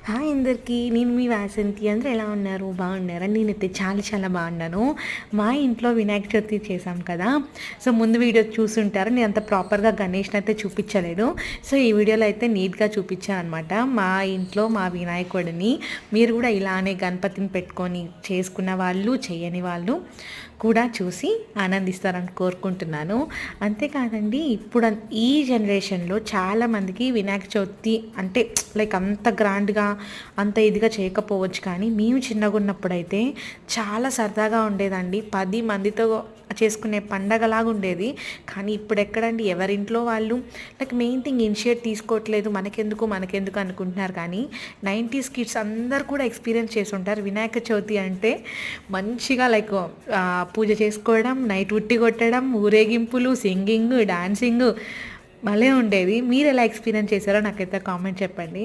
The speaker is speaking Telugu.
హాయ్ అందరికీ, నేను మీ వాసంతి. అందరూ ఎలా ఉన్నారు? బాగున్నారా? నేనైతే చాలా చాలా బాగున్నాను. మా ఇంట్లో వినాయక చవితి చేశాం కదా. సో ముందు వీడియో చూసుంటారు. నేను అంత ప్రాపర్గా గణేష్ని అయితే చూపించలేదు. సో ఈ వీడియోలో అయితే నీట్గా చూపించాను అనమాట మా ఇంట్లో మా వినాయకుడిని. మీరు కూడా ఇలానే గణపతిని పెట్టుకొని చేసుకున్న వాళ్ళు, చేయని వాళ్ళు కూడా చూసి ఆనందిస్తారని కోరుకుంటున్నాను. అంతేకాదండి, ఇప్పుడు ఈ జనరేషన్లో చాలామందికి వినాయక చవితి అంటే లైక్ అంత గ్రాండ్గా అంత ఇదిగా చేయకపోవచ్చు, కానీ మేము చిన్నగా ఉన్నప్పుడైతే చాలా సరదాగా ఉండేదండి. 10 మందితో చేసుకునే పండగలాగా ఉండేది. కానీ ఇప్పుడు ఎక్కడండి, ఎవరింట్లో వాళ్ళు లైక్ మెయిన్ థింగ్ ఇనిషియేట్ తీసుకోవట్లేదు. మనకెందుకు అనుకుంటున్నారు. కానీ 90s కిడ్స్ అందరు కూడా ఎక్స్పీరియన్స్ చేసి ఉంటారు. వినాయక చవితి అంటే మంచిగా లైక్ పూజ చేసుకోవడం, నైట్ ఉట్టి కొట్టడం, ఊరేగింపులు, సింగింగ్, డాన్సింగ్ భలే ఉండేది. మీరు ఎలా ఎక్స్పీరియన్స్ చేశారో నాకైతే కామెంట్ చెప్పండి.